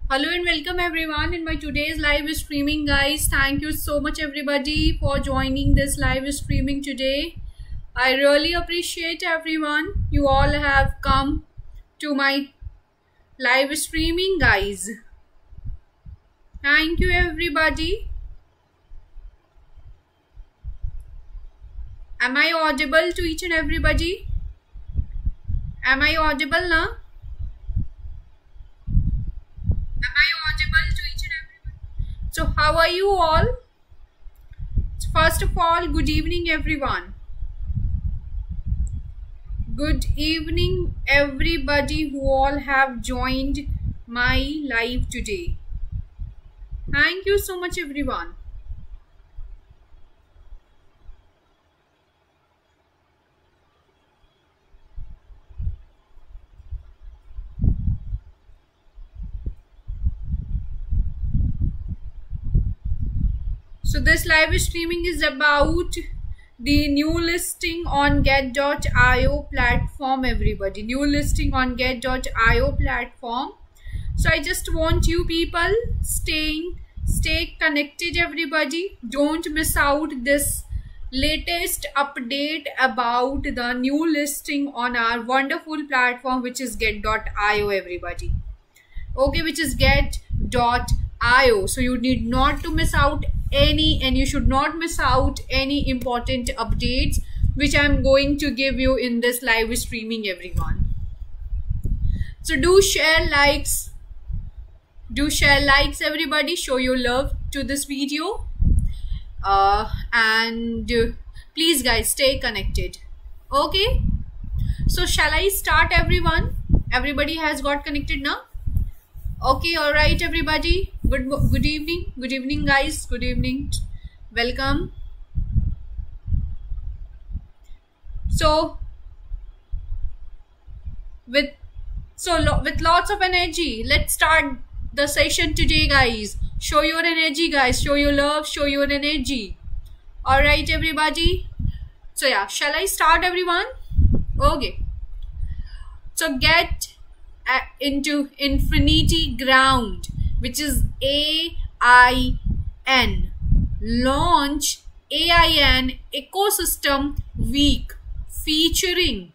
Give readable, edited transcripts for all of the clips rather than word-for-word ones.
Hello and welcome everyone in my today's live streaming, guys. Thank you so much everybody for joining this live streaming today. I really appreciate everyone. You all have come to my live streaming, guys. Thank you everybody. Am I audible to each and everybody? Am I audible now? So how are you all? First of all, good evening everyone. Good evening everybody who all have joined my live today. Thank you so much everyone. So this live streaming is about the new listing on Get.io platform, everybody. New listing on Get.io platform. So I just want you people stay connected, everybody. Don't miss out this latest update about the new listing on our wonderful platform, which is Get.io, everybody. Okay, which is Get.io. So you need not to miss out any, and you should not miss out any important updates which I'm going to give you in this live streaming, everyone. So do share likes, everybody. Show your love to this video, and please guys stay connected. Okay, so shall I start, everyone? Everybody has got connected now? Okay, all right everybody. Good evening guys. Good evening, welcome. So with lots of energy, let's start the session today, guys. Show your energy, guys. Show your love, show your energy. All right everybody. So yeah, shall I start, everyone? Okay, so get into Infinity Ground, which is AIN, launch AIN ecosystem week featuring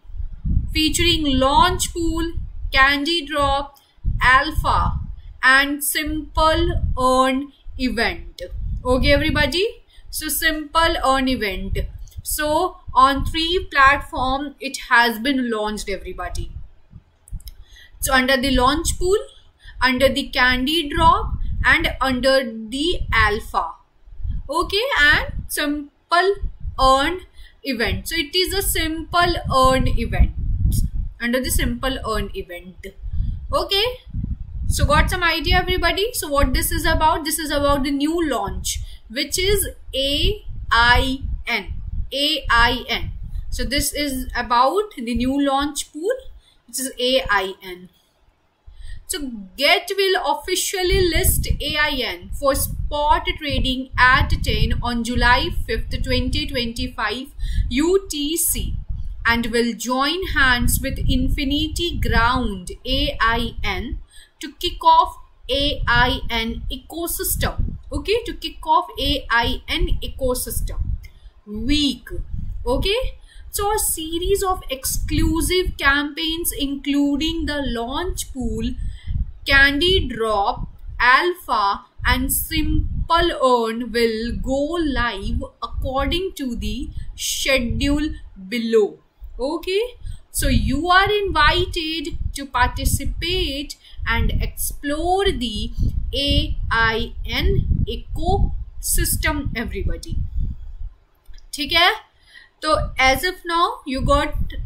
launch pool, candy drop, alpha and simple earn event. Okay everybody, so simple earn event. So on 3 platforms it has been launched, everybody. So under the launch pool, under the candy drop and under the alpha. Okay, and simple earn event. So it is a simple earn event under the simple earn event. Okay, so got some idea, everybody? So what this is about? This is about the new launch, which is AIN. So this is about the new launch pool, which is AIN. So Get will officially list AIN for spot trading at 10 on July 5th, 2025 UTC, and will join hands with Infinity Ground AIN to kick off AIN ecosystem. Okay, to kick off AIN ecosystem week. Okay, so a series of exclusive campaigns including the launch pool, candy drop, alpha and simple earn will go live according to the schedule below. Okay, so you are invited to participate and explore the AIN ecosystem, everybody. ठीक है? So as of now,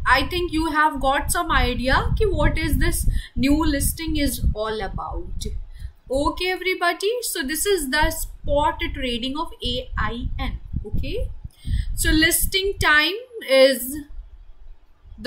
I think you have got some idea ki what is this new listing is all about. Okay everybody, so this is the spot trading of AIN. Okay, so the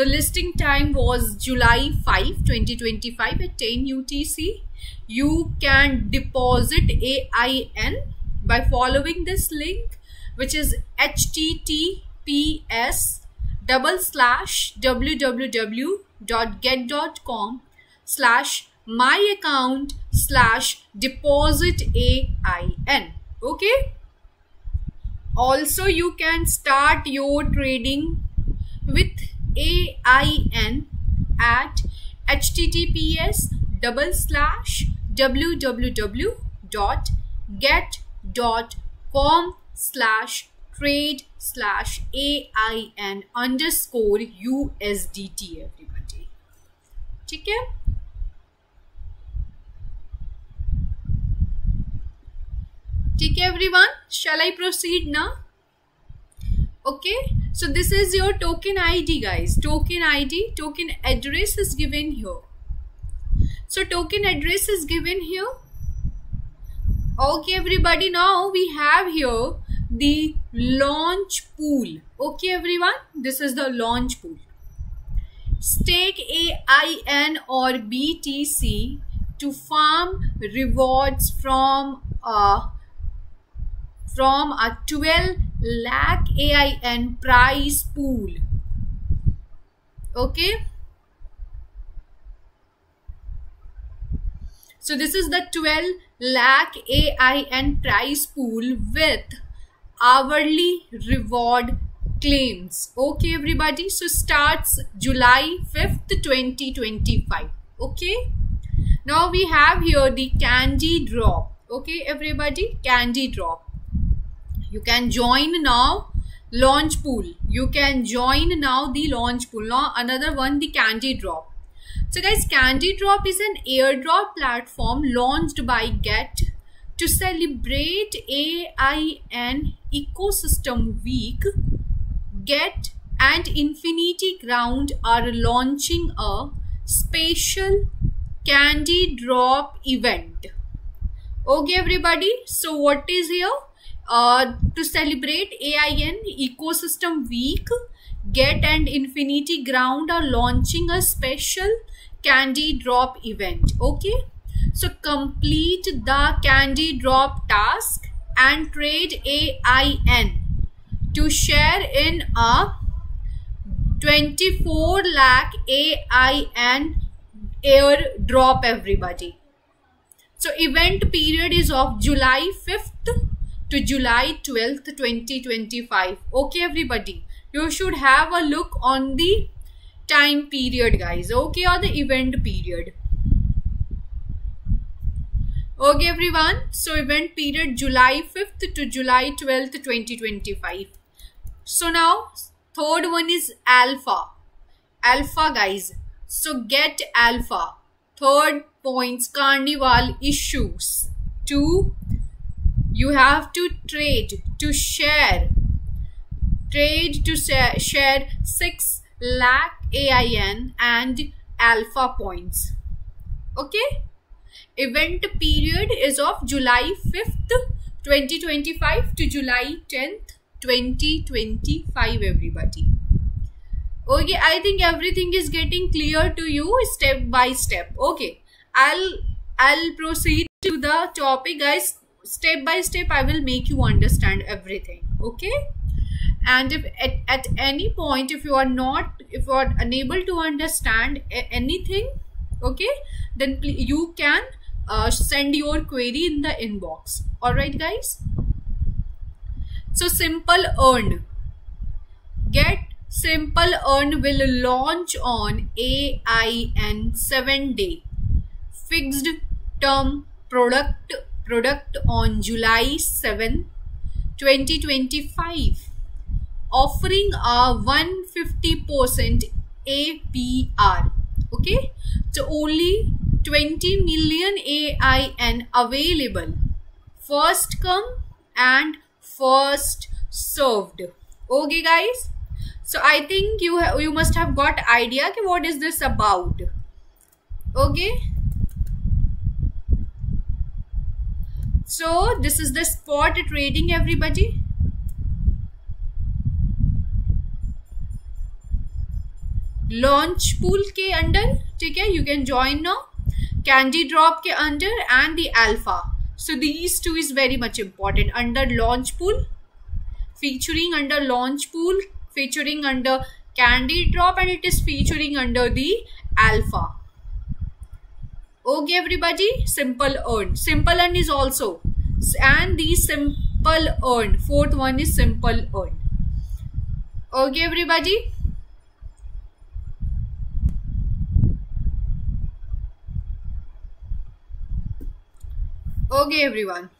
listing time was July 5, 2025 at 10 UTC. You can deposit AIN by following this link, which is https://www.get.com/ myaccount/depositain. Okay. Also, you can start your trading with AIN at https://www.get.com/trade/AIN_USDT everybody. ठीक है? ठीक है everyone, shall I proceed now? Okay, so this is your token ID guys. Token ID, token address is given here. So token address is given here. Okay everybody, now we have here the launch pool. Okay everyone, this is the launch pool. Stake AIN or BTC to farm rewards from a 12 lakh AIN prize pool. Okay, so this is the 12 lakh AIN prize pool with hourly reward claims. Okay everybody, so starts July 5th 2025. Okay, now we have here the candy drop. Okay everybody, candy drop. You can join now launch pool. You can join now the launch pool. Now another one, the candy drop. So guys, candy drop is an airdrop platform launched by Get to celebrate AIN ecosystem week. Get and Infinity Ground are launching a special candy drop event. Okay everybody, so what is here? To celebrate AIN ecosystem week, Get and Infinity Ground are launching a special candy drop event. Okay, so complete the candy drop task and trade AIN to share in a 24 lakh AIN airdrop everybody. So event period is of July 5th to July 12th 2025. Okay everybody, you should have a look on the time period guys. Okay, or the event period. Okay everyone, so event period July 5th to July 12th 2025. So now third one is alpha guys. So get alpha. Third points, carnival issues. 2, you have to trade to share 6 lakh AIN and alpha points. Okay, event period is of July 5th 2025 to July 10th 2025 everybody. Okay, I think everything is getting clear to you step by step. Okay, I'll proceed to the topic guys. Step by step I will make you understand everything. Okay, and if at any point if you are unable to understand anything, okay, then you can send your query in the inbox. All right guys, so Simple Earn. Get Simple Earn will launch on AIN 7-day fixed term product on July 7, 2025, offering a 150% APR. Okay, so only 20 million AIN available. First come and first served. Okay guys, so I think you must have got idea कि what is this about. Okay, so this is the spot trading everybody. Launch pool के under, ठीक है, you can join now. Candy drop के under and the alpha. So these two is very much important. Under launch pool, featuring under launch pool, featuring under candy drop, and it is featuring under the alpha. Okay everybody, simple earn is also, and the simple earn, fourth one is simple earn. Okay everybody, okay everyone.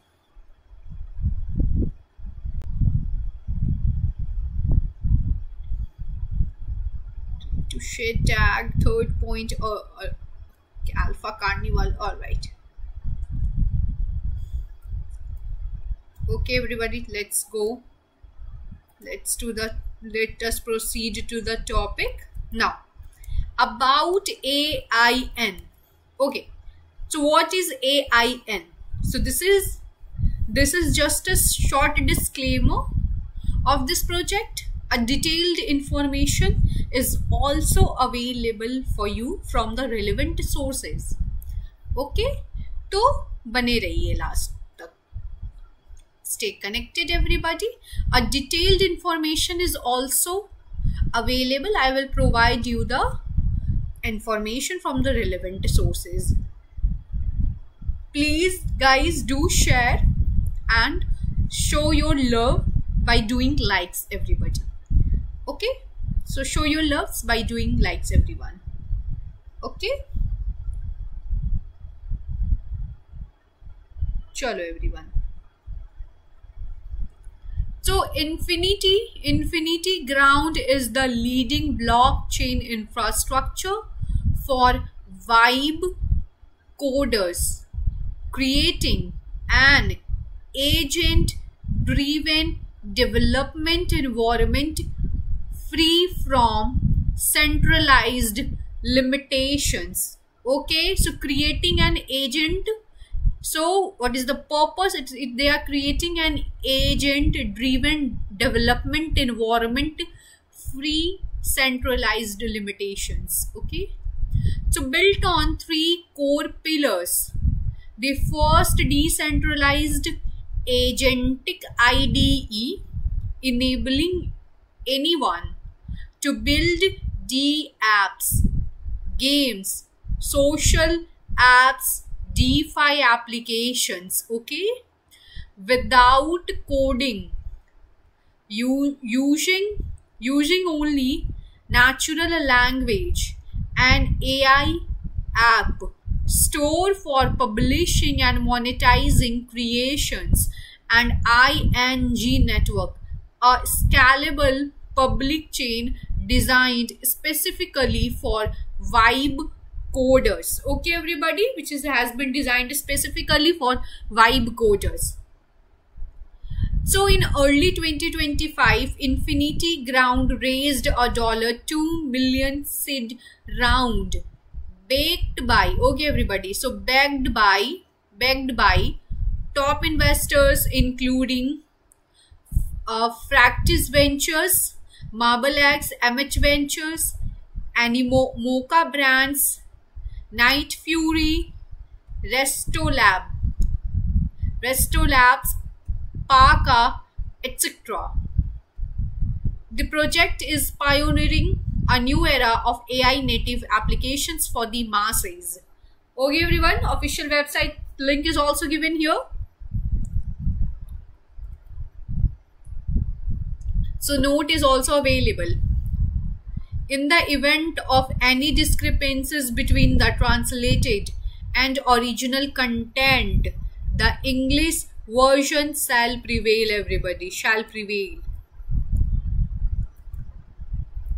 To share tag, third point, Alpha Carnival. All right. Okay everybody, let's go. Let us proceed to the topic now. About AIN. Okay, so what is AIN? So this is just a short disclaimer of this project. A detailed information is also available for you from the relevant sources. Okay, तो बने रहिए last तक. Stay connected everybody. A detailed information is also available. I will provide you the information from the relevant sources. Please guys, do share and show your love by doing likes everybody. Okay, so show your loves by doing likes everyone. Okay, chalo everyone. So Infinity Ground is the leading blockchain infrastructure for Vibe coders, creating an agent-driven development environment free from centralized limitations. Okay, so creating an agent. So what is the purpose? They are creating an agent-driven development environment free centralized limitations. Okay, so built on 3 core pillars. The first, decentralized agentic IDE, enabling anyone to build apps, games, social apps, DeFi applications, okay, without coding, using only natural language and AI app store for publishing and monetizing creations, and ING network, a scalable public chain designed specifically for Vibe coders. Okay everybody, which has been designed specifically for Vibe coders. So in early 2025, Infinity Ground raised a $2 million seed round, backed by, okay everybody, so backed by top investors including Fractis Ventures, MarbleX, MH Ventures, Mocha Brands, Night Fury, Resto Labs, Parka, etc. The project is pioneering a new era of AI native applications for the masses. Okay everyone, official website link is also given here. So note is also available. In the event of any discrepancies between the translated and original content, the English version shall prevail everybody, shall prevail.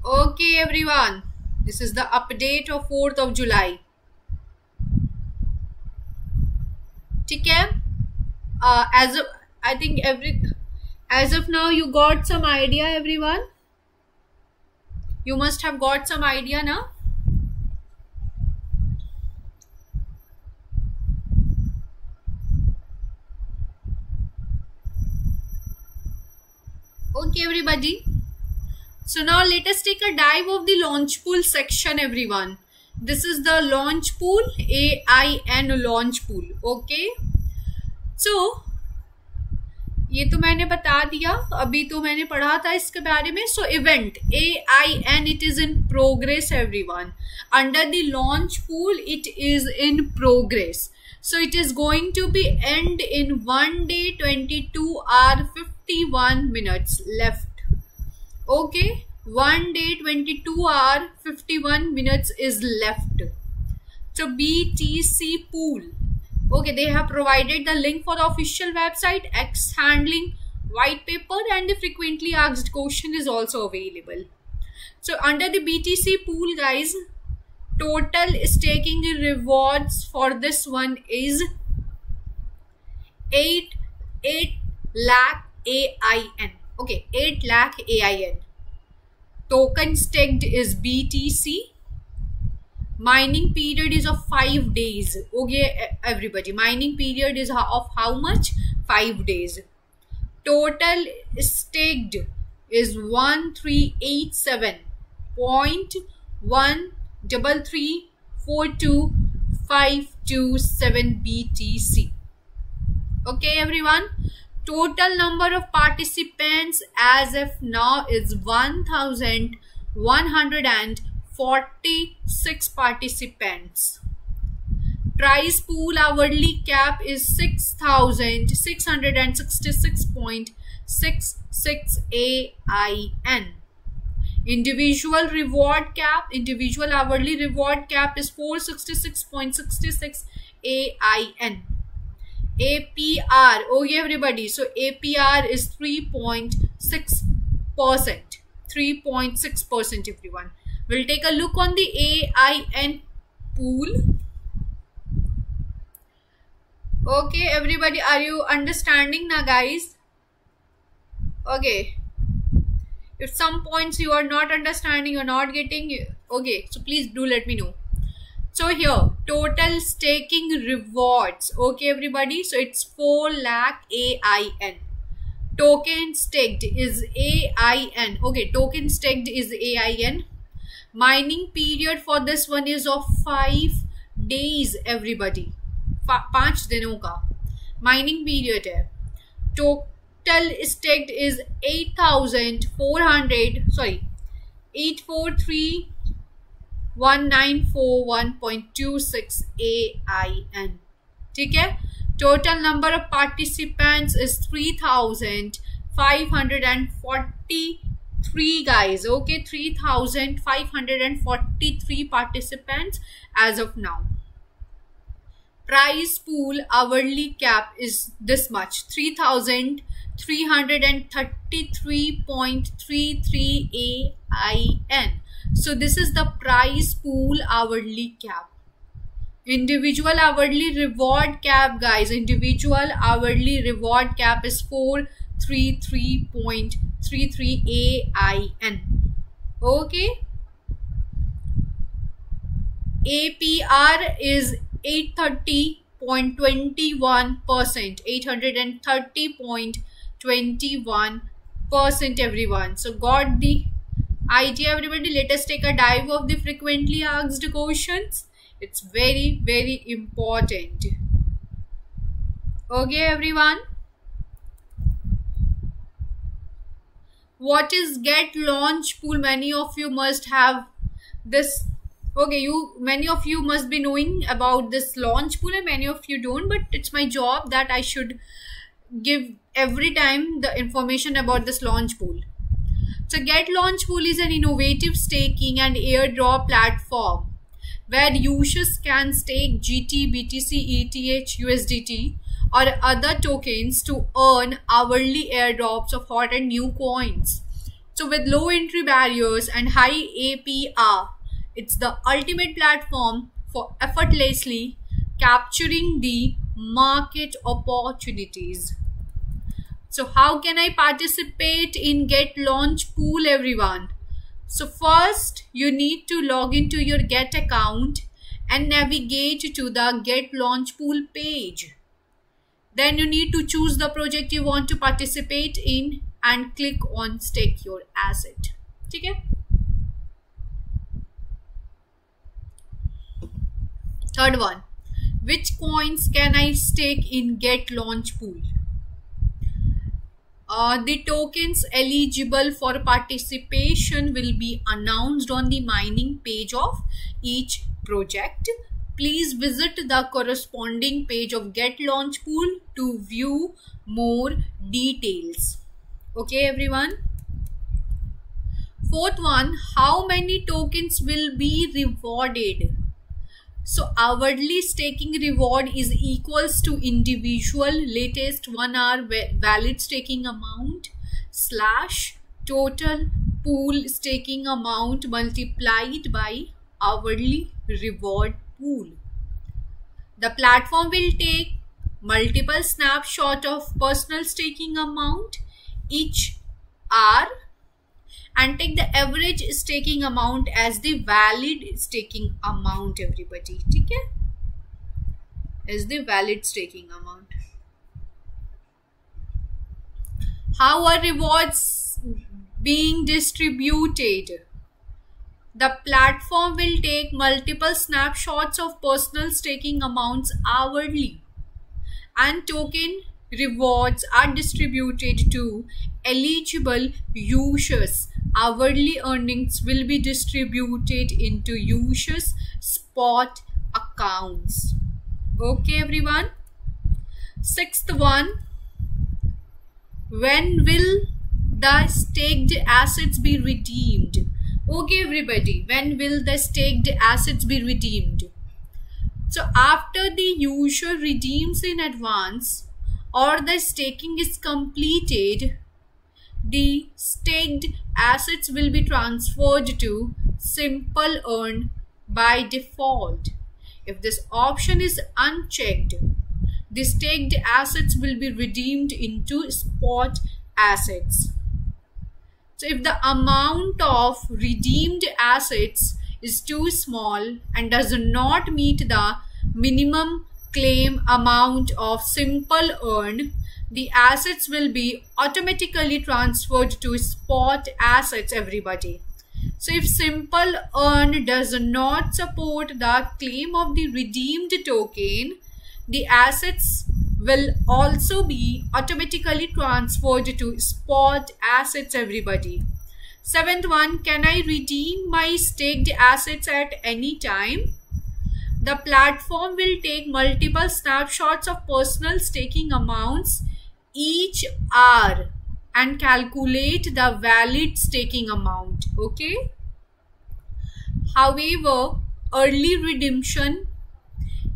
Okay everyone, this is the update of 4th of July. ठीक है? As of now you got some idea everyone. You must have got some idea now. Okay everybody, so now let us take a dive of the launch pool section everyone. This is the launch pool, AIN launch pool. Okay, so ये तो मैंने बता दिया, अभी तो मैंने पढ़ा था इसके बारे में. सो event AIN, it is in progress everyone. Under the launch pool, it is in progress. So it is going to be end in 1 day 22 hour 51 minutes left. Okay, 1 day 22 hour 51 minutes is left. So BTC pool. Okay, they have provided the link for the official website, X handling white paper, and the frequently asked question is also available. So under the BTC pool, guys, total staking rewards for this one is 8 lakh AIN. Okay, 8 lakh AIN. Token staked is BTC. Mining period is of 5 days. Okay, everybody. Mining period is of how much? 5 days. Total staked is 1387.13342.527 BTC. Okay, everyone. Total number of participants as of now is 1,146 participants. Prize pool hourly cap is 6,666.66 AIN. Individual reward cap, individual hourly reward cap is 466.66 AIN. APR, okay everybody, so APR is 3.6%. 3.6% everyone. We'll take a look on the AIN pool. Okay everybody, are you understanding now, guys? Okay, if some points you are not understanding, you're not getting, okay, so please do let me know. So here, total staking rewards, okay everybody, so it's 4 lakh AIN. Token staked is AIN. Okay, token staked is AIN. Mining period for this one is of 5 days everybody. 5 दिनों का mining period है. Total staked is 843,1941.26 AIN. ठीक है. Total number of participants is 3,543 guys. Okay, 3,543 participants as of now. Prize pool hourly cap is this much, 3,333.33 AIN. So this is the prize pool hourly cap. Individual hourly reward cap, guys, individual hourly reward cap is 433.33 AIN. Okay, APR is 830.21%. 830.21% everyone. So got the idea everybody. Let us take a dive of the frequently asked questions. It's very, very important. Okay everyone. What is get launch pool? Many of you must have this. Okay, many of you must be knowing about this launch pool and many of you don't, but it's my job that I should give every time the information about this launch pool. So Get Launch Pool is an innovative staking and airdrop platform where users can stake GT, BTC, ETH, USDT or other tokens to earn hourly airdrops of hot and new coins. So with low entry barriers and high APR, it's the ultimate platform for effortlessly capturing the market opportunities. So how can I participate in Get Launch Pool, everyone? So first you need to log into your Get account and navigate to the Get Launch Pool page. Then you need to choose the project you want to participate in and click on Stake Your Asset. Okay? Third one, which coins can I stake in Get Launch Pool? The tokens eligible for participation will be announced on the mining page of each project. Please visit the corresponding page of Get Launch Pool to view more details. Okay, everyone. Fourth one, how many tokens will be rewarded? So hourly staking reward is equals to individual latest 1 hour valid staking amount slash total pool staking amount multiplied by hourly reward pool. The platform will take multiple snapshots of personal staking amount each hour and take the average staking amount as the valid staking amount, everybody. Okay? As the valid staking amount. How are rewards being distributed? The platform will take multiple snapshots of personal staking amounts hourly, and token rewards are distributed to eligible users. Hourly earnings will be distributed into users' spot accounts. Okay, everyone. Sixth one, when will the staked assets be redeemed? Okay, everybody, when will the staked assets be redeemed? So after the user redeems in advance or the staking is completed, the staked assets will be transferred to Simple Earn by default. If this option is unchecked, the staked assets will be redeemed into spot assets. So if the amount of redeemed assets is too small and does not meet the minimum claim amount of Simple Earn, the assets will be automatically transferred to spot assets, everybody. So if Simple Earn does not support the claim of the redeemed token, the assets will also be automatically transferred to spot assets, everybody. Seventh one, can I redeem my staked assets at any time? The platform will take multiple snapshots of personal staking amounts each hour and calculate the valid staking amount. Okay. However, early redemption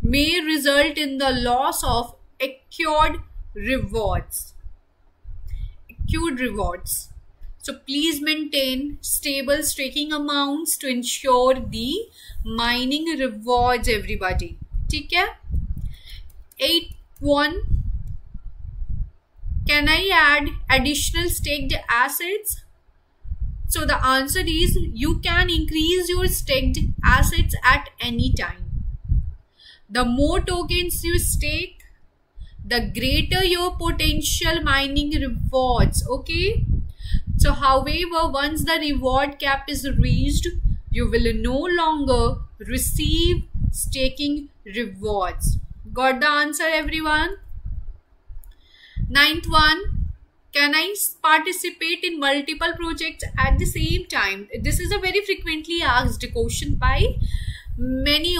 may result in the loss of accrued rewards. So please maintain stable staking amounts to ensure the mining rewards, everybody. Okay? 8.1, can I add additional staked assets? So the answer is you can increase your staked assets at any time. The more tokens you stake, the greater your potential mining rewards. Okay? So however, once the reward cap is reached, you will no longer receive staking rewards. Got the answer, everyone? 9th one, can I participate in multiple projects at the same time? This is a very frequently asked question by many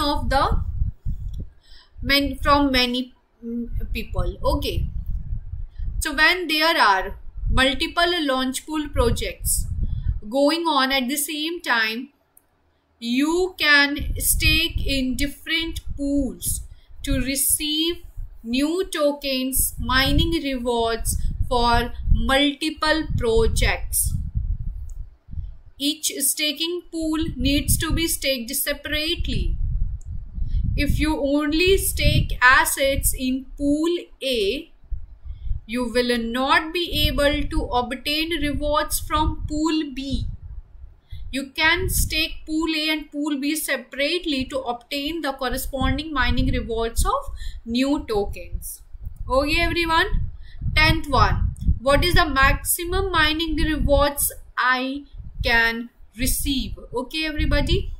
people. Okay. So when there are multiple launch pool projects going on at the same time, you can stake in different pools to receive new tokens, mining rewards for multiple projects. Each staking pool needs to be staked separately. If you only stake assets in pool A, you will not be able to obtain rewards from pool B. You can stake pool A and pool B separately to obtain the corresponding mining rewards of new tokens. Okay, everyone? 10th one, what is the maximum mining rewards I can receive? Okay, everybody?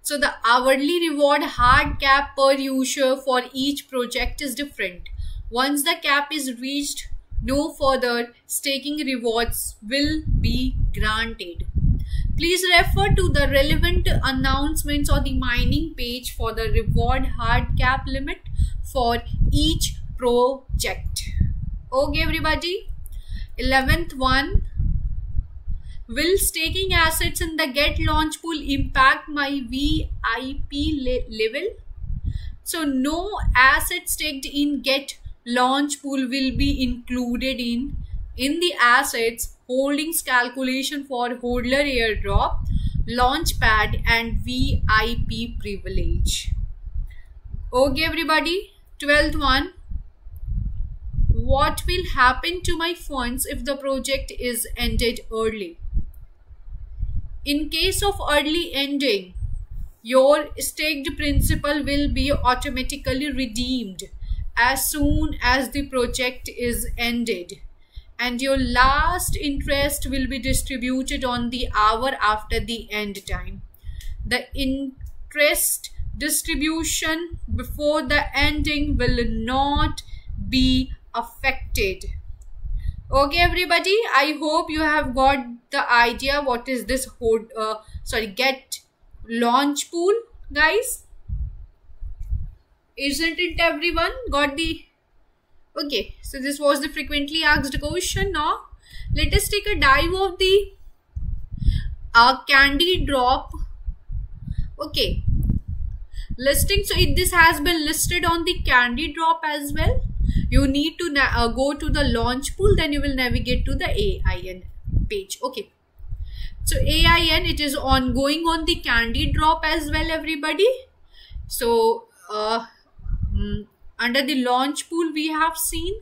So the hourly reward hard cap per user for each project is different. Once the cap is reached, No further staking rewards will be granted. Please refer to the relevant announcements on the mining page for the reward hard cap limit for each project. Okay, everybody. 11th one. Will staking assets in the Get launch pool impact my VIP level? So no asset staked in Get launch pool will be included in the assets holdings calculation for hodler airdrop, launchpad and VIP privilege. Okay, everybody. 12th one. What will happen to my funds if the project is ended early? In case of early ending, your staked principal will be automatically redeemed as soon as the project is ended, and your last interest will be distributed on the hour after the end time. The interest distribution before the ending will not be affected. Okay, everybody, I hope you have got the idea what is this Get launch pool, guys. Isn't it everyone got the... Okay, so this was the frequently asked question. Now let us take a dive of the candy drop. Okay, listing. So this has been listed on the candy drop as well. You need to go to the launch pool, then you will navigate to the AIN page. Okay, so AIN, it is ongoing on the candy drop as well, everybody. So under the launch pool we have seen.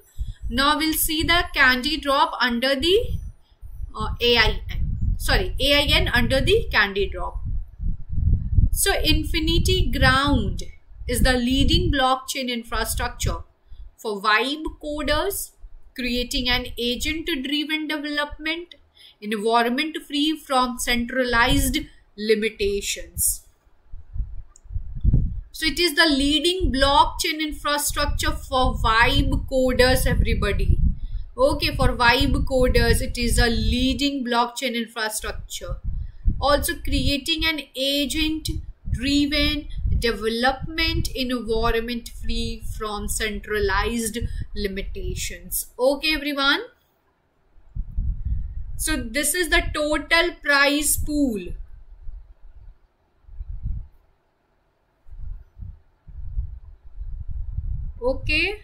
Now we'll see the candy drop under the AIN under the candy drop. So Infinity Ground is the leading blockchain infrastructure for Vibe coders, creating an agent-driven development environment free from centralized limitations. So it is the leading blockchain infrastructure for Vibe coders, everybody. Okay, for Vibe coders, it is a leading blockchain infrastructure. Also creating an agent-driven development environment free from centralized limitations. Okay, everyone. So this is the total prize pool. Okay,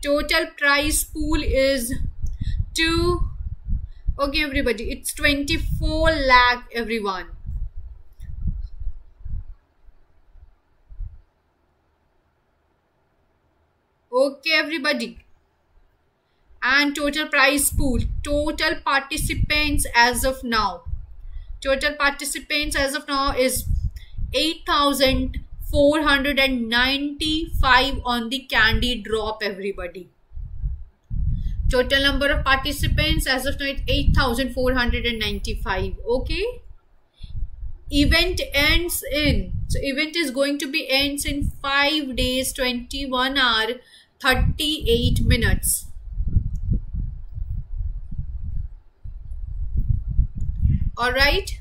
total prize pool is okay, everybody, it's 24 lakh, everyone. Okay, everybody. And total prize pool, total participants as of now. Total participants as of now is 8,495 on the candy drop, everybody. Total number of participants as of now is 8,495. Okay. Event ends in, so event is going to be ends in 5 days, 21 hours, 38 minutes. All right.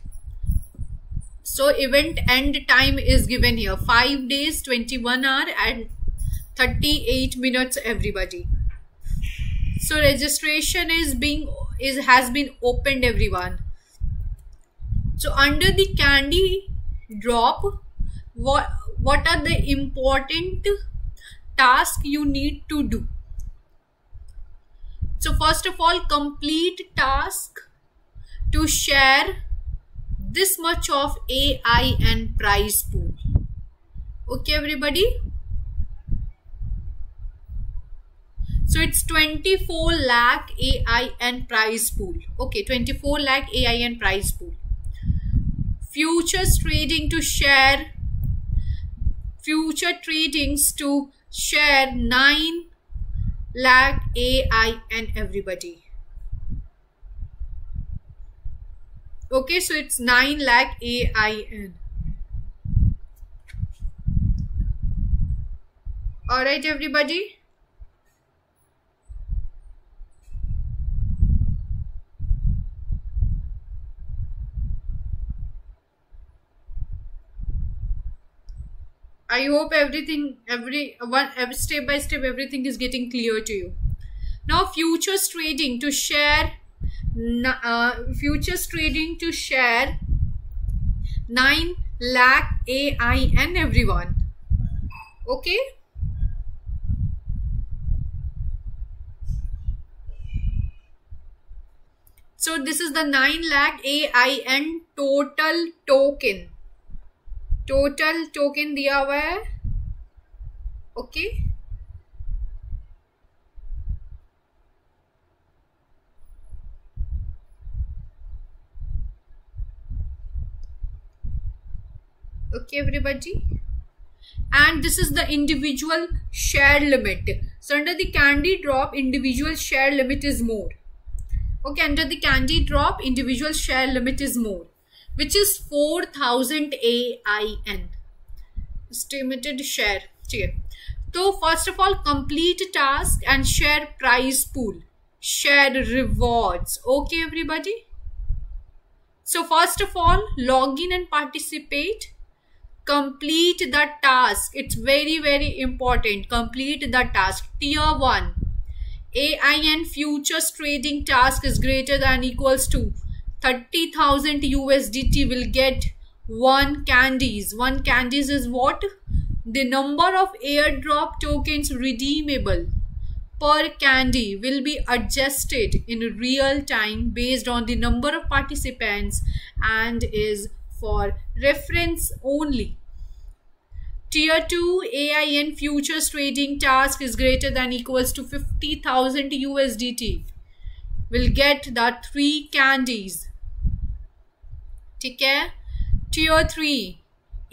So event end time is given here, 5 days, 21 hours and 38 minutes, everybody. So registration has been opened, everyone. So under the candy drop, what are the important tasks you need to do? So first of all, complete task to share this much of AIN prize pool. Okay, everybody. So it's 24 lakh AIN prize pool. Okay, 24 lakh AIN prize pool. Futures trading to share. Future tradings to share 9 lakh AIN, everybody. Okay, so it's 9 lakh AIN. Alright, everybody. I hope everything, every step by step, everything is getting clear to you. Now, futures trading to share 9 lakh AIN, everyone. Okay. So this is the 9 lakh AIN total token. Total token दिया हुआ है. Okay. Okay, everybody. And this is the individual share limit. So under the candy drop, individual share limit is more. Okay, under the candy drop, individual share limit is more, which is 4000 AIN. Estimated share. So first of all, complete task and share prize pool. Share rewards. Okay, everybody. So first of all, log in and participate. Complete the task. It's very, very important. Complete the task. Tier 1. AIN futures trading task is greater than equals to 30,000 USDT will get 1 candies. 1 candies is what? The number of airdrop tokens redeemable per candy will be adjusted in real time based on the number of participants and is for reference only. Tier 2 AIN futures trading task is greater than equals to 50,000 USDT. Will get the 3 candies. Okay? Tier 3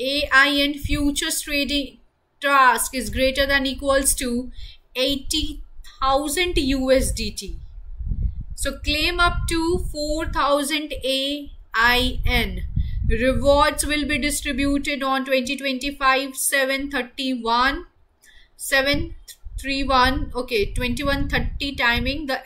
AIN futures trading task is greater than equals to 80,000 USDT. So claim up to 4,000 AIN. Rewards will be distributed on 2025-7/31. Okay, 21:30 timing. The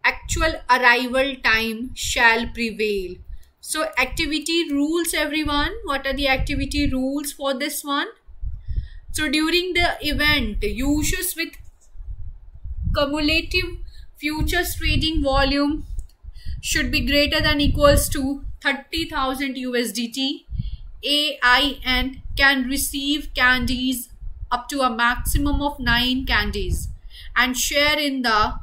actual arrival time shall prevail. So activity rules, everyone. What are the activity rules for this one? So during the event, users with cumulative futures trading volume should be greater than equals to 30,000 USDT. AIN can receive candies up to a maximum of 9 candies and share in the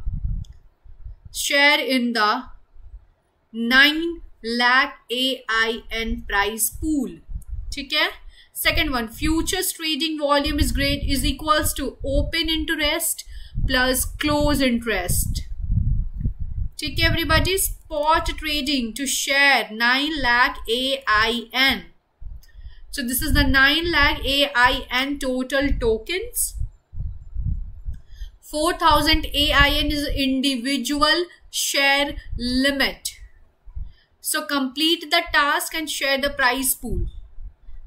9 lakh AIN prize pool. Okay? Second one, futures trading volume is equals to open interest plus close interest. Okay, everybody, spot trading to share 9 lakh AIN. So this is the 9 lakh AIN total tokens. 4,000 AIN is individual share limit. So complete the task and share the prize pool.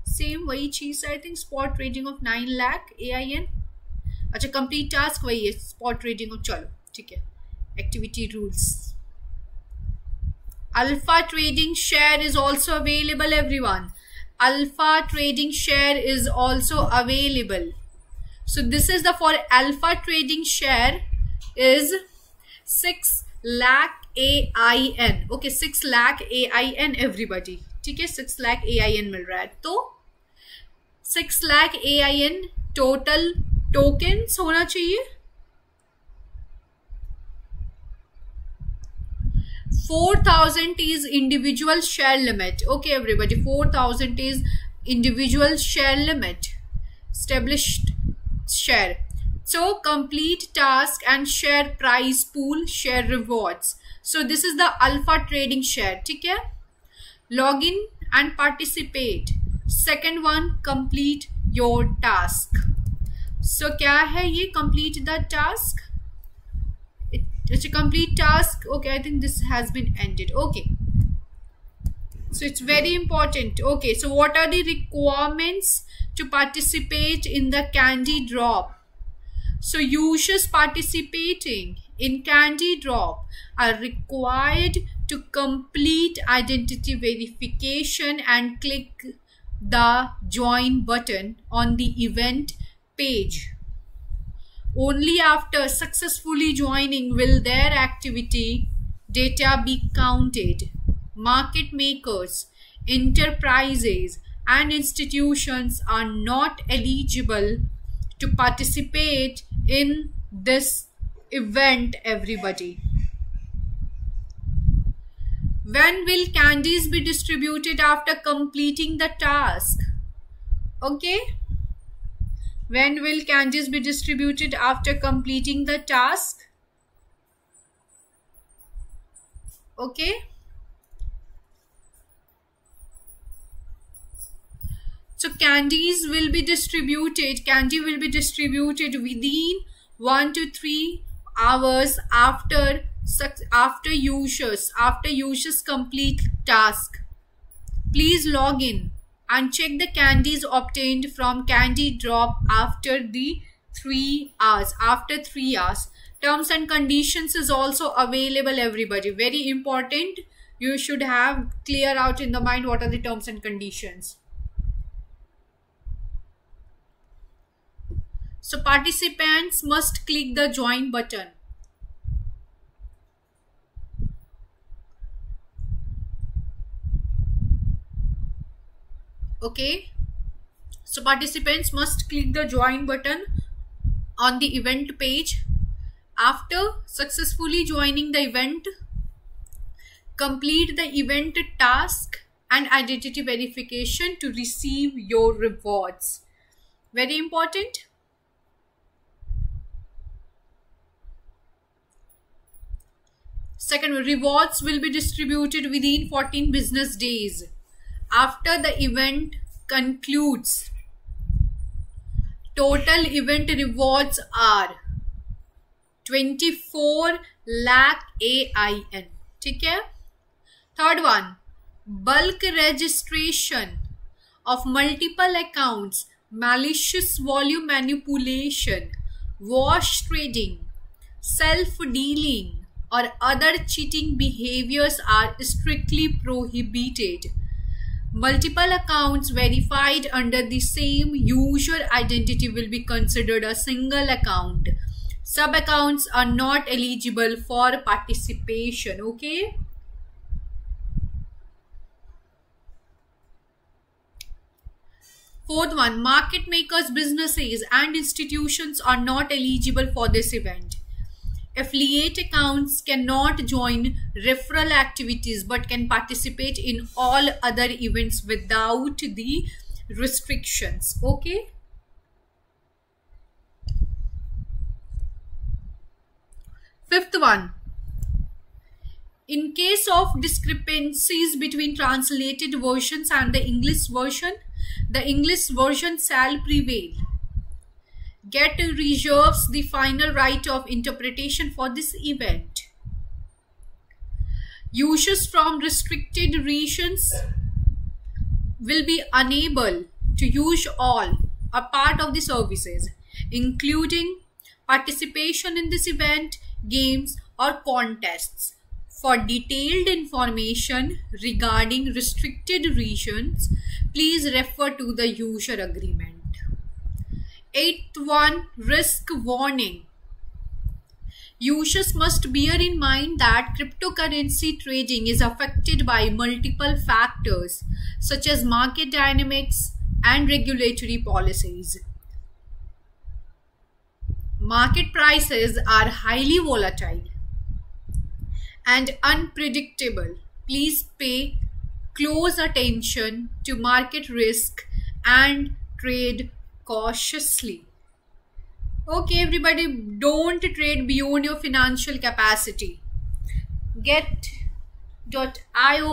Same वही चीज, I think spot trading of 9 lakh AIN. अच्छा, complete task वही है, spot trading of. चलो ठीक है. Activity rules. Alpha trading share is also available, everyone. Alpha trading share is also available. So this is the for alpha trading share is 6 lakh AIN. Okay, 6 lakh AIN, everybody. ठीक है, 6 lakh AIN मिल रहा है. तो 6 lakh AIN total tokens होना चाहिए. 4,000 is individual share limit. Okay, everybody, 4,000 is individual share limit. Established share. So complete task and share prize pool, share rewards. So this is the alpha trading share. ठीक है? Log in and participate. Second one, complete your task. So क्या है ये? Complete the task. It's a complete task. Okay, I think this has been ended. Okay, so it's very important. Okay, so what are the requirements to participate in the candy drop? So users participating in candy drop are required to complete identity verification and click the join button on the event page. Only after successfully joining will their activity data be counted. Market makers, enterprises, and institutions are not eligible to participate in this event, everybody. When will candies be distributed after completing the task? Okay. When will candies be distributed after completing the task? Okay. So candy will be distributed within 1 to 3 hours after users complete task. Please log in and check the candies obtained from Candy Drop after 3 hours. Terms and conditions is also available, everybody. Very important. You should have clear out in the mind what are the terms and conditions. So participants must click the join button. Okay. So participants must click the join button on the event page. After successfully joining the event, complete the event task and identity verification to receive your rewards. Very important. Second, rewards will be distributed within 14 business days after the event concludes. Total event rewards are 24 lakh AIN. ठीक है? Third one, bulk registration of multiple accounts, malicious volume manipulation, wash trading, self-dealing or other cheating behaviors are strictly prohibited. Multiple accounts verified under the same user identity will be considered a single account. Sub-accounts are not eligible for participation. Okay. Fourth one, market makers, businesses and institutions are not eligible for this event. Affiliate accounts cannot join referral activities but can participate in all other events without the restrictions. Okay. Fifth one, in case of discrepancies between translated versions and the English version shall prevail. Get reserves the final right of interpretation for this event. Users from restricted regions will be unable to use all or part of the services, including participation in this event, games or contests. For detailed information regarding restricted regions, please refer to the user agreement. Eighth one, risk warning. Users must bear in mind that cryptocurrency trading is affected by multiple factors such as market dynamics and regulatory policies. Market prices are highly volatile and unpredictable. Please pay close attention to market risk and trade cautiously. Okay, everybody, don't trade beyond your financial capacity. Get.io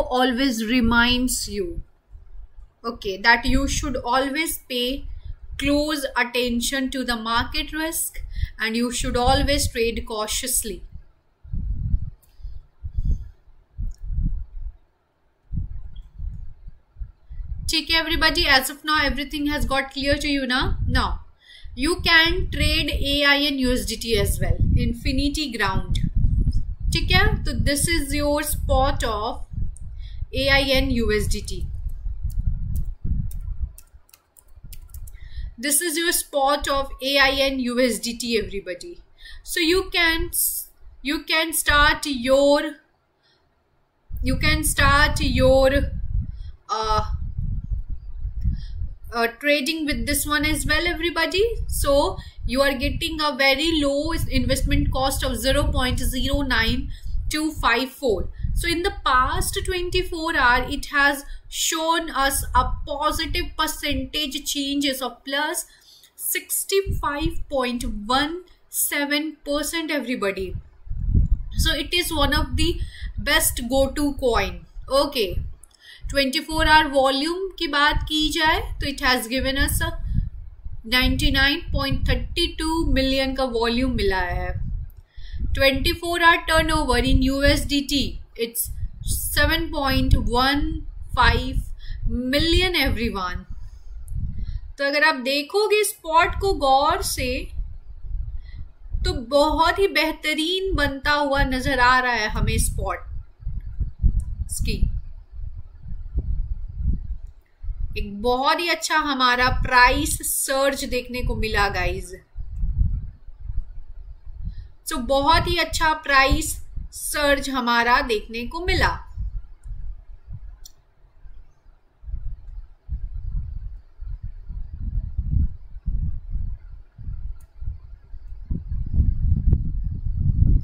always reminds you, okay, that you should always pay close attention to the market risk and you should always trade cautiously. Okay, everybody, as of now everything has got clear to you now. Now you can trade AIN USDT as well, Infinity Ground. Okay, so this is your spot of AIN USDT. this is your spot of AIN USDT, everybody. So you can start your trading with this one as well, everybody. So you are getting a very low investment cost of 0.09254. So in the past 24 hours, it has shown us a positive percentage changes of plus 65.17%, everybody. So it is one of the best go-to coin. Okay, 24-hour volume की बात की जाए तो it has given us a 99.32 million का volume मिला है. 24-hour turnover in USDT, it's 7.15 million, everyone. तो अगर आप देखोगे स्पॉट को गौर से तो बहुत ही बेहतरीन बनता हुआ नजर आ रहा है हमें स्पॉट की. एक बहुत ही अच्छा हमारा प्राइस सर्ज देखने को मिला गाइज. तो बहुत ही अच्छा प्राइस सर्ज हमारा देखने को मिला.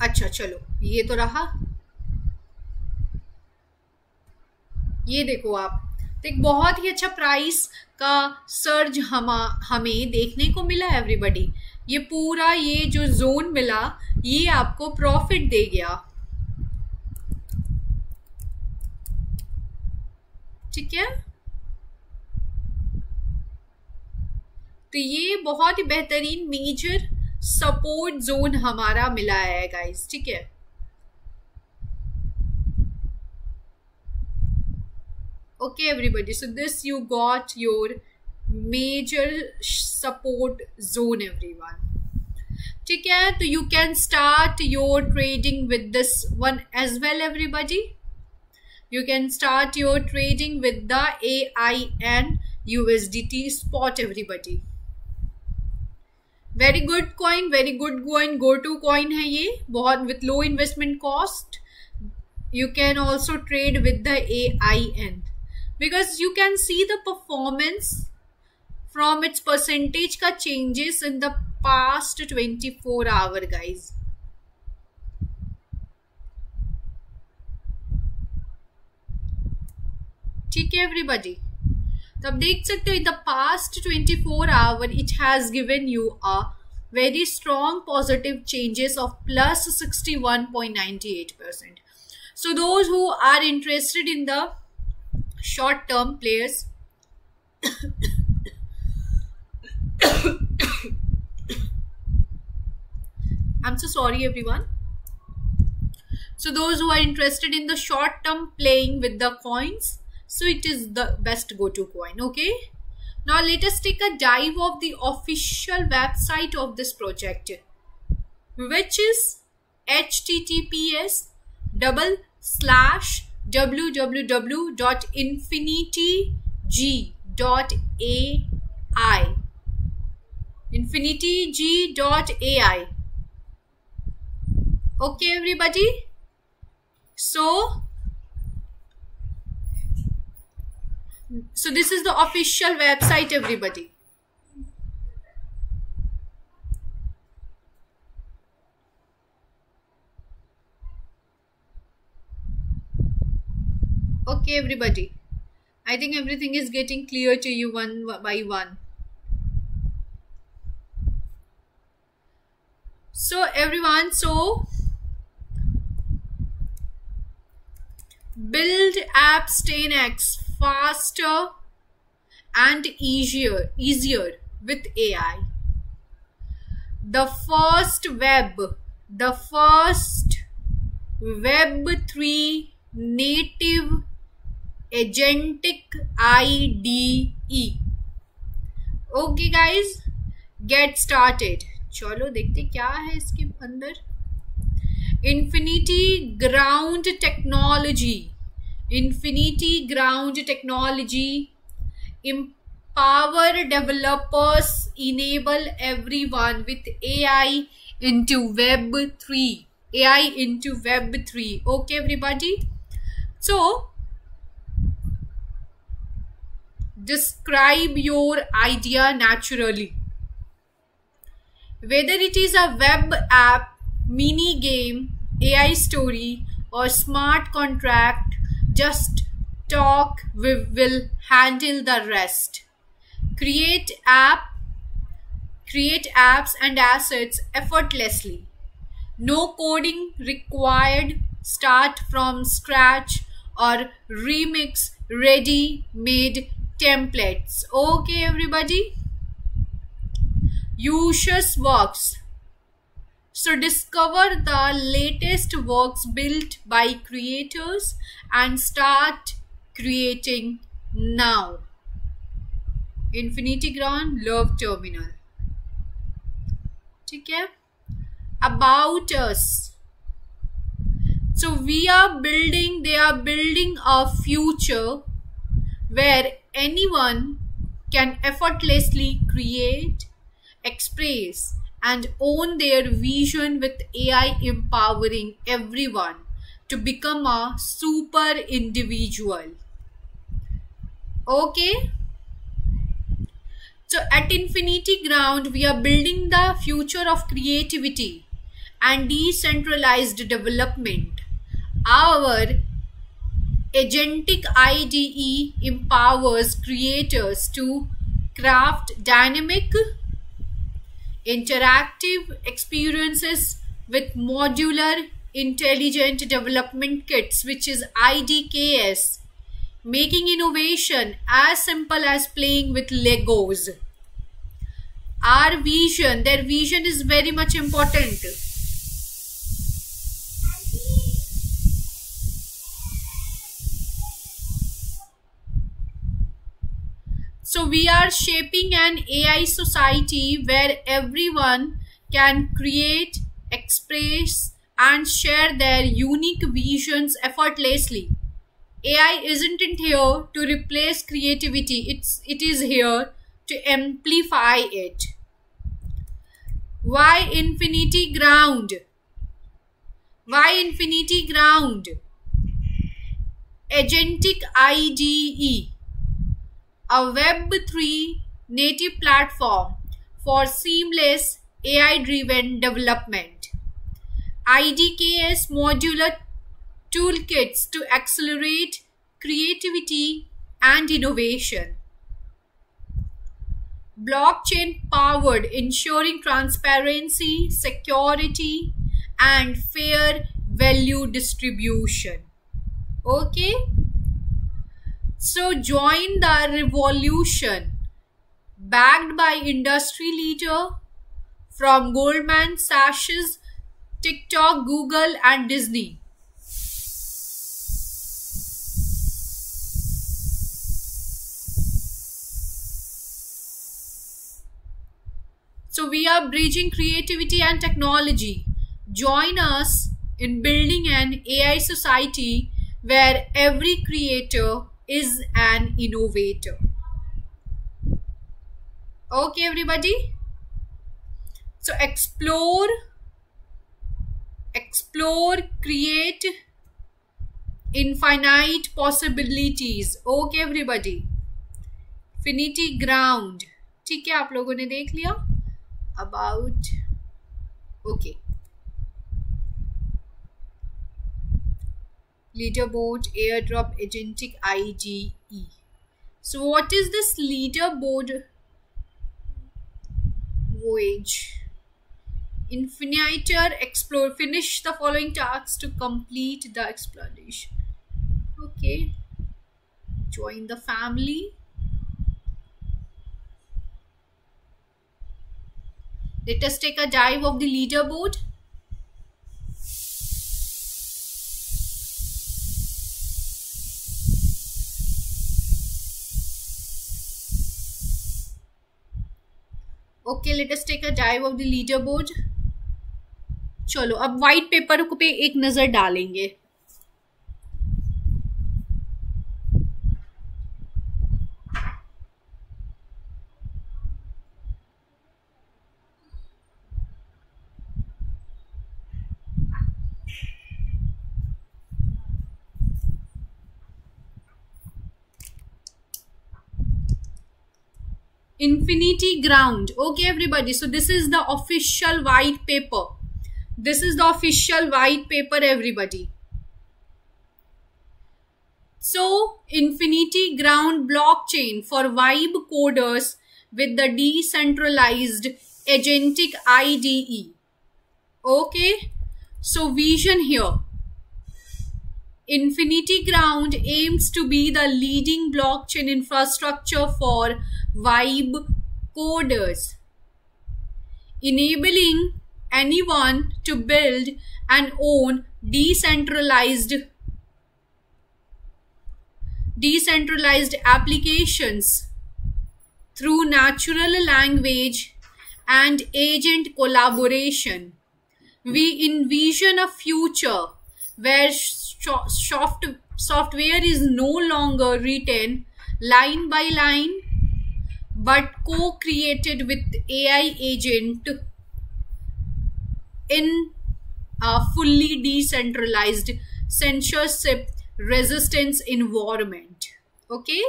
अच्छा चलो, ये तो रहा. ये देखो आप, तो एक बहुत ही अच्छा प्राइस का सर्ज हमें देखने को मिला एवरीबॉडी. ये पूरा ये जो जोन मिला ये आपको प्रॉफिट दे गया. ठीक है, तो ये बहुत ही बेहतरीन मेजर सपोर्ट जोन हमारा मिला है गाइस. ठीक है, okay everybody, so this you got your major support zone, everyone. ठीक है, तो you can start your trading with this one as well, everybody. You can start your trading with the AIN USDT spot, everybody. Very good coin, go to coin है ये, बहुत with low investment cost. You can also trade with the AIN because you can see the performance from its percentage का changes in the past 24 hour guys. ठीक है everybody, तो आप देख सकते हो in the past 24 hour it has given you a very strong positive changes of plus 61.98%. So those who are interested in the short term players I'm so sorry everyone. So those who are interested in the short term playing with the coins, so it is the best go-to coin. Okay, now let us take a dive of the official website of this project, which is https://www.infinitygg.ai. infinitygg.ai. Okay everybody, so this is the official website everybody. Okay everybody, I think everything is getting clear to you one by one. So everyone, so build apps 10x faster and easier with AI. The first Web3 native agentic IDE. Okay guys, get started. चलो देखते क्या है इसके अंदर. Infinity Ground Technology empowers empower developers, enable everyone with AI into Web 3. AI into Web 3. Okay, everybody? So, describe your idea naturally. Whether it is a web app, mini game, AI story, or smart contract, just talk, we will handle the rest. Create apps and assets effortlessly. No coding required. Start from scratch or remix ready-made templates. Okay, everybody? Users works. So discover the latest works built by creators and start creating now. Infinity Ground Love Terminal. ठीक है? About us. So they are building a future where anyone can effortlessly create, express, and own their vision, with AI empowering everyone to become a super individual. Okay? So at Infinity Ground, we are building the future of creativity and decentralized development. Our agentic IDE empowers creators to craft dynamic, interactive experiences with modular intelligent development kits, which is IDKS, making innovation as simple as playing with Legos. Their vision is very much important. So we are shaping an AI society where everyone can create, express, and share their unique visions effortlessly. AI isn't here to replace creativity. It is here to amplify it. Why Infinity Ground? Why Infinity Ground? Agentic IDE, a Web3 native platform for seamless AI-driven development. IDKS modular toolkits to accelerate creativity and innovation. Blockchain powered, ensuring transparency, security, and fair value distribution. Okay? So join the revolution. Backed by industry leader from Goldman Sachs, TikTok, Google, and Disney. So we are bridging creativity and technology. Join us in building an AI society where every creator is an innovator. Okay, everybody? So explore, create infinite possibilities. Okay, everybody? Infinity Ground. ठीक है, आप लोगों ने देख लिया? About, okay. Leaderboard, airdrop, agentic IDE. So what is this leaderboard? Voyage. Infiniter, explore. Finish the following tasks to complete the exploration. Okay. Join the family. Let us take a dive of the leaderboard. Okay, let us take a dive of the leaderboard. चलो अब white paper पे एक नजर डालेंगे. Infinity Ground. Okay, everybody. So this is the official white paper. This is the official white paper, everybody. So Infinity Ground blockchain for Vibe coders with the decentralized agentic IDE. Okay. So vision here. Infinity Ground aims to be the leading blockchain infrastructure for Vibe coders, enabling anyone to build and own decentralized applications through natural language and agent collaboration. We envision a future where software is no longer written line by line but co-created with AI agent in a fully decentralized censorship resistance environment. Okay,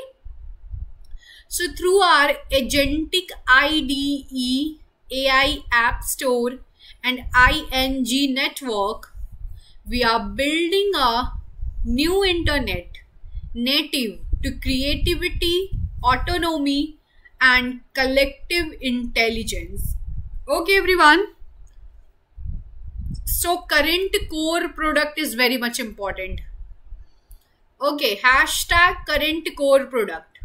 so through our agentic IDE, AI App Store and ING network, we are building a new internet native to creativity, autonomy and collective intelligence. Okay, everyone. So current core product is very much important. Okay, hashtag current core product.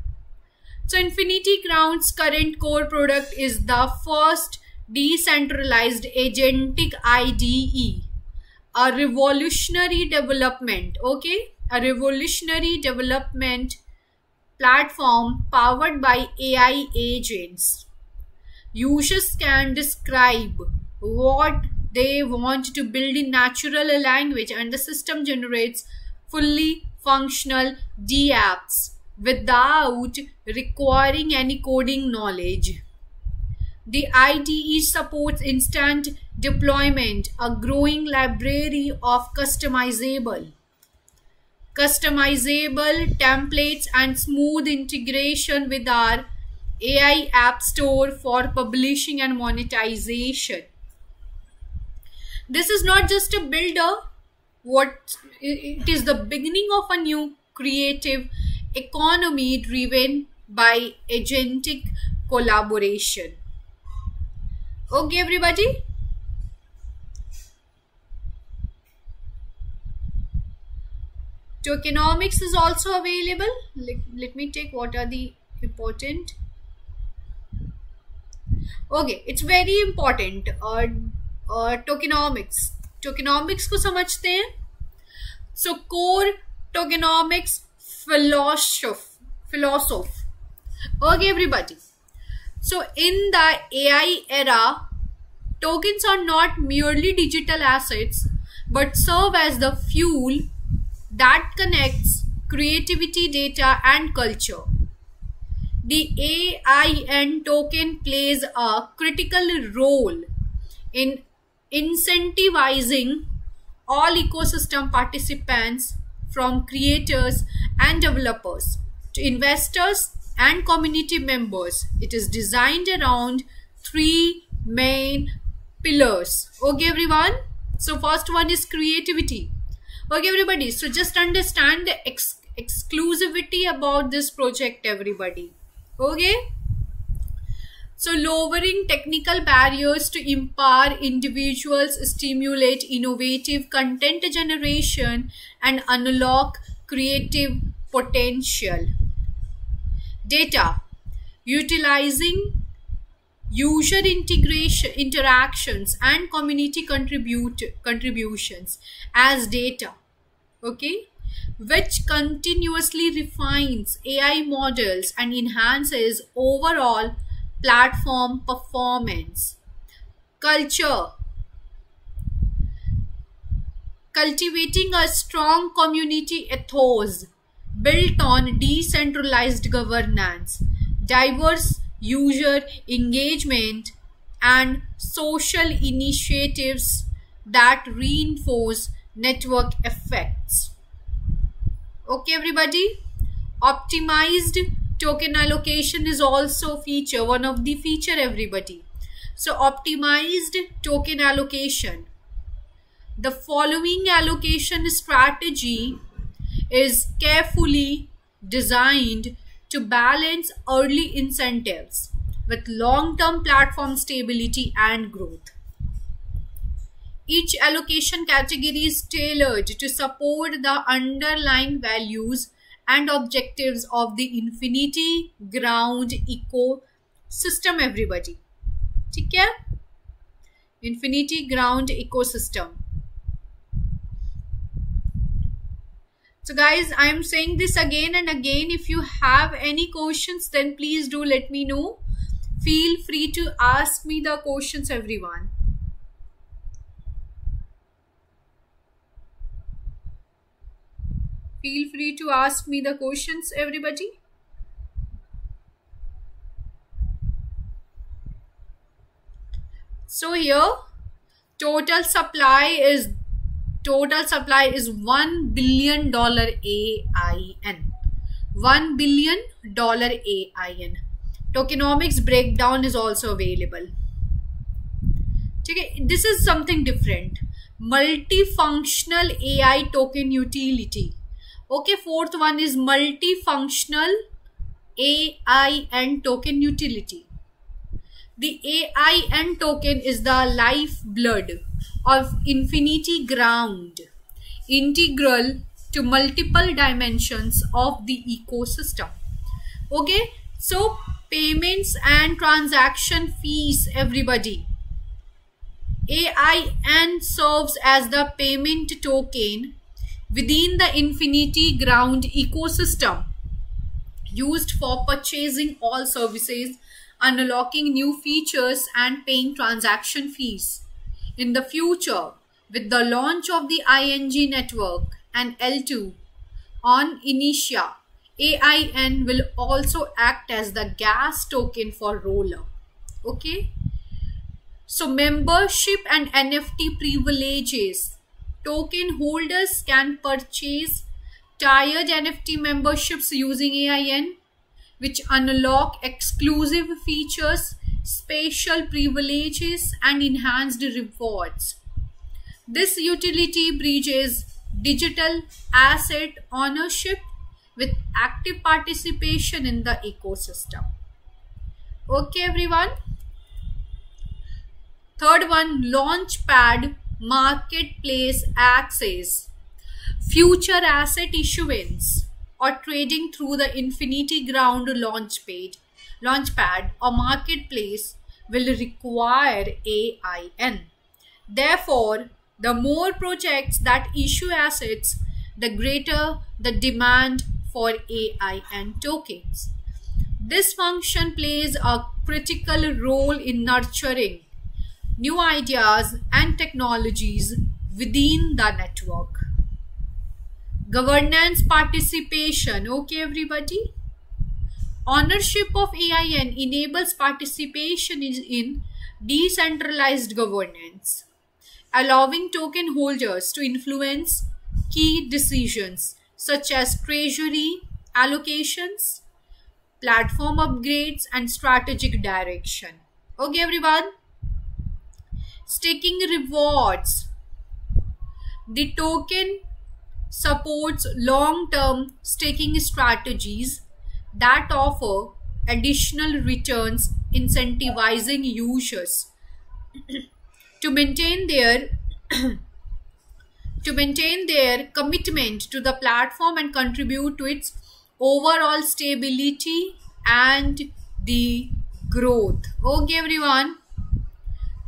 So Infinity Ground's current core product is the first decentralized agentic IDE, a revolutionary development. Okay, a revolutionary development platform powered by AI agents. Users can describe what they want to build in natural language and the system generates fully functional dApps without requiring any coding knowledge. The IDE supports instant deployment, a growing library of customizable templates and smooth integration with our AI App Store for publishing and monetization. This is not just a builder, it is the beginning of a new creative economy driven by agentic collaboration. Okay, everybody. Tokenomics is also available. Let me take what are the important. Okay, it's very important. Tokenomics को समझते हैं. So core tokenomics philosophy. Okay, everybody. So in the AI era, tokens are not merely digital assets but serve as the fuel that connects creativity, data and culture. The AIN token plays a critical role in incentivizing all ecosystem participants, from creators and developers to investors and community members. It is designed around 3 main pillars. Okay, everyone. So first one is creativity. Okay, everybody. So just understand the exclusivity about this project, everybody. Okay. So lowering technical barriers to empower individuals, stimulate innovative content generation and unlock creative potential. Data. Utilizing user interactions and community contributions as data. Okay, which continuously refines AI models and enhances overall platform performance. Culture. Cultivating a strong community ethos built on decentralized governance, diverse user engagement, and social initiatives that reinforce network effects. Okay, everybody. Optimized token allocation is also feature, one of the feature everybody. So optimized token allocation. The following allocation strategy is carefully designed to balance early incentives with long-term platform stability and growth. Each allocation category is tailored to support the underlying values and objectives of the Infinity Ground ecosystem everybody. ठीक है? Infinity Ground ecosystem. So guys, I am saying this again and again. If you have any questions, then please do let me know. Feel free to ask me the questions, everyone. Feel free to ask me the questions, everybody. So here, total supply is $1 billion AIN. $1 billion AIN. Tokenomics breakdown is also available. Okay, this is something different. Multifunctional AI token utility. Okay, fourth one is multifunctional AIN token utility. The AIN token is the lifeblood of Infinity Ground, integral to multiple dimensions of the ecosystem. Okay, so payments and transaction fees, everybody. AIN serves as the payment token within the Infinity Ground ecosystem, used for purchasing all services, unlocking new features, and paying transaction fees. In the future, with the launch of the ING network and L2 on Initia, AIN will also act as the gas token for Roller. Okay. So membership and NFT privileges. Token holders can purchase tiered NFT memberships using AIN, which unlock exclusive features, special privileges, and enhanced rewards. This utility bridges digital asset ownership with active participation in the ecosystem. Okay, everyone. Third one, Launchpad marketplace access. Future asset issuance or trading through the Infinity Ground launchpad or marketplace will require AIN. Therefore, the more projects that issue assets, the greater the demand for AIN tokens. This function plays a critical role in nurturing new ideas and technologies within the network. Governance participation. Okay, everybody. Ownership of AIN enables participation in decentralized governance, allowing token holders to influence key decisions such as treasury allocations, platform upgrades, and strategic direction. Okay, everyone. Staking rewards. The token supports long-term staking strategies that offer additional returns, incentivizing users to maintain their commitment to the platform and contribute to its overall stability and the growth. Okay, everyone.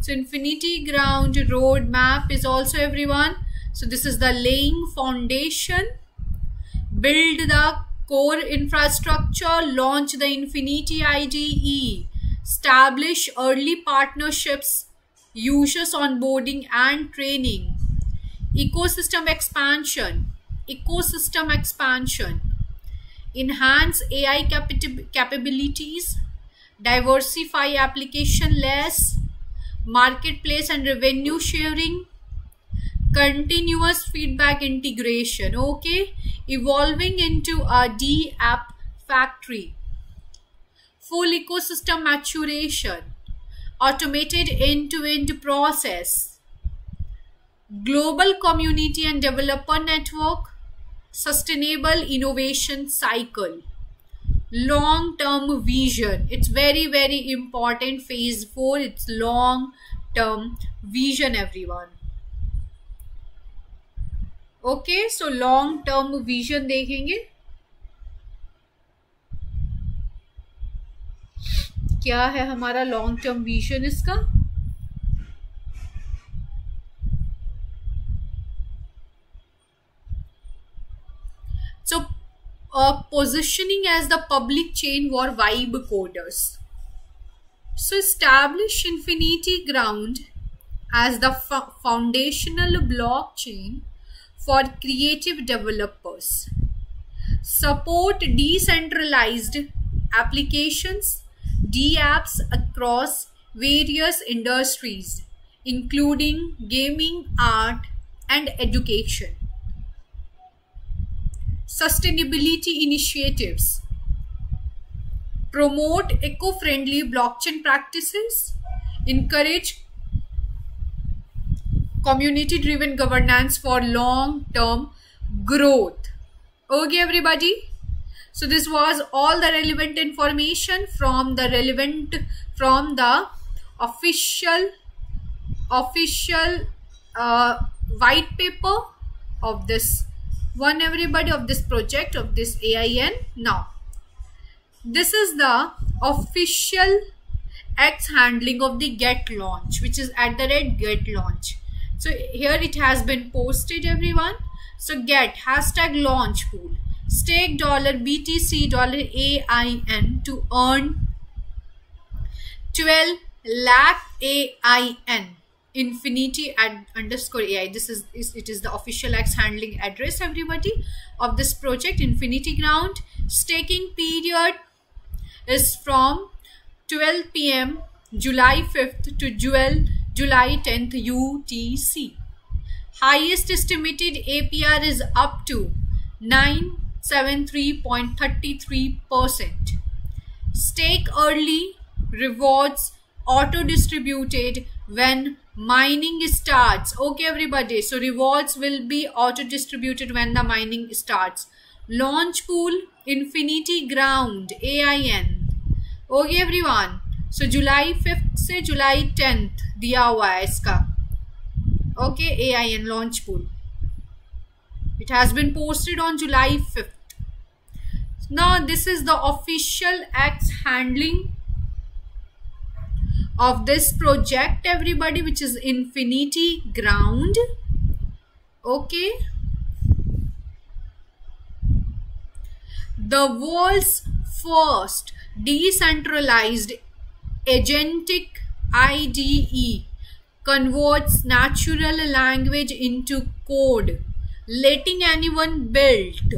So Infinity Ground roadmap is also, everyone. So this is the laying foundation. Build the core infrastructure, launch the Infinity IDE, establish early partnerships, users onboarding and training, ecosystem expansion, enhance AI capabilities, diversify application layers, marketplace and revenue sharing, continuous feedback integration. Okay, evolving into a D app factory. full ecosystem maturation, automated end-to-end process, global community and developer network, sustainable innovation cycle, long-term vision. It's very, very important. Phase 4, it's long-term vision, everyone. Okay, so long-term vision देखेंगे क्या है हमारा long-term vision इसका. So positioning as the public chain for vibe coders. So establish Infinity Ground as the foundational blockchain for creative developers. Support decentralized applications, DApps across various industries, including gaming, art, and education. Sustainability initiatives. Promote eco-friendly blockchain practices. Encourage community-driven governance for long-term growth. Okay, everybody. So this was all the relevant information from the official white paper of this one, everybody, of this project of this AIN. Now, this is the official X handling of the get launch, which is @get launch. So here it has been posted, everyone. So get #launch pool, stake $BTC $AIN to earn 12 lakh AIN. Infinity _AI. This is it is the official X handling address, everybody, of this project, Infinity Ground. Staking period is from 12 PM July 5th to July 10th UTC. Highest estimated APR is up to 973.33%. Stake early, rewards auto distributed when mining starts. Okay, everybody, so rewards will be auto distributed when the mining starts. Launch pool Infinity Ground AIN. Okay, everyone, so July 5th से July 10th दिया हुआ है इसका. Okay, AIN launch pool. It has been posted on July 5th. Now this is the official X handling of this project, everybody, which is Infinity Ground. Okay, the world's first decentralized agentic IDE converts natural language into code, letting anyone build,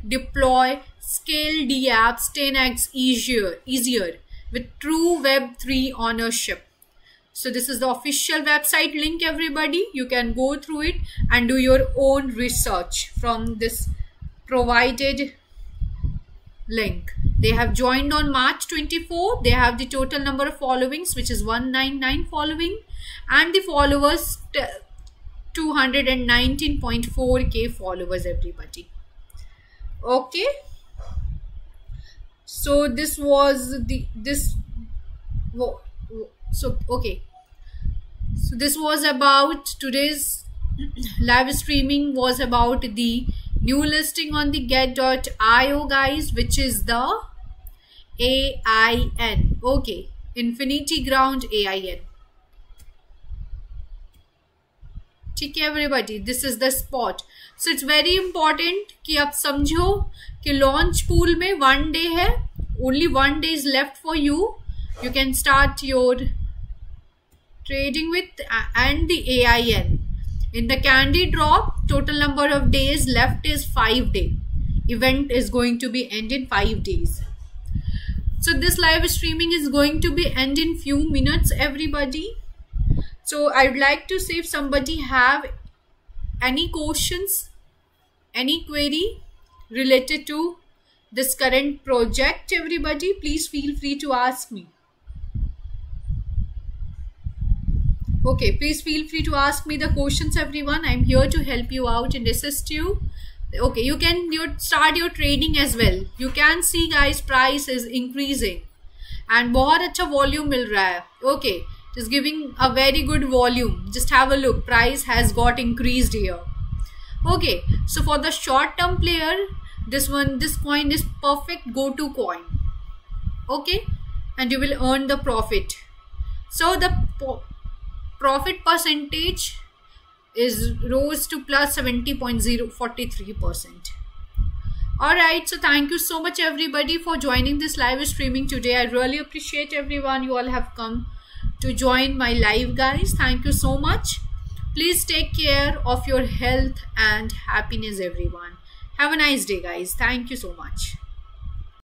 deploy, scale DApps 10x easier with true Web3 ownership. So this is the official website link, everybody. You can go through it and do your own research from this provided link. They have joined on March 24. They have the total number of followings, which is 199 following, and the followers 219.4k followers, everybody. Okay, so this was so this was about today's live streaming, was about the new listing on the get.io, guys, which is the AIN. Okay, Infinity Ground AIN. ठीक है everybody, this is the spot. So it's very important कि आप समझो कि launch pool में 1 day है, only 1 day is left for you. You can start your trading with and the AIN. In the candy drop, total number of days left is 5 days. Event is going to be end in 5 days. So this live streaming is going to be end in few minutes, everybody. So I'd like to see if somebody have any questions, any query related to this current project, everybody? Please feel free to ask me. Okay, please feel free to ask me the questions, everyone. I'm here to help you out and assist you. Okay, you can start your trading as well. You can see, guys, price is increasing and बहुत अच्छा volume मिल रहा है. Okay, just giving a very good volume. Just have a look. Price has got increased here. Okay, so for the short term player, this coin is perfect go-to coin. Okay, and you will earn the profit. So the profit percentage is rose to plus 70.043%. Alright, so thank you so much, everybody, for joining this live streaming today. I really appreciate everyone. You all have come to join my live, guys. Thank you so much. Please take care of your health and happiness, everyone. Have a nice day, guys. Thank you so much.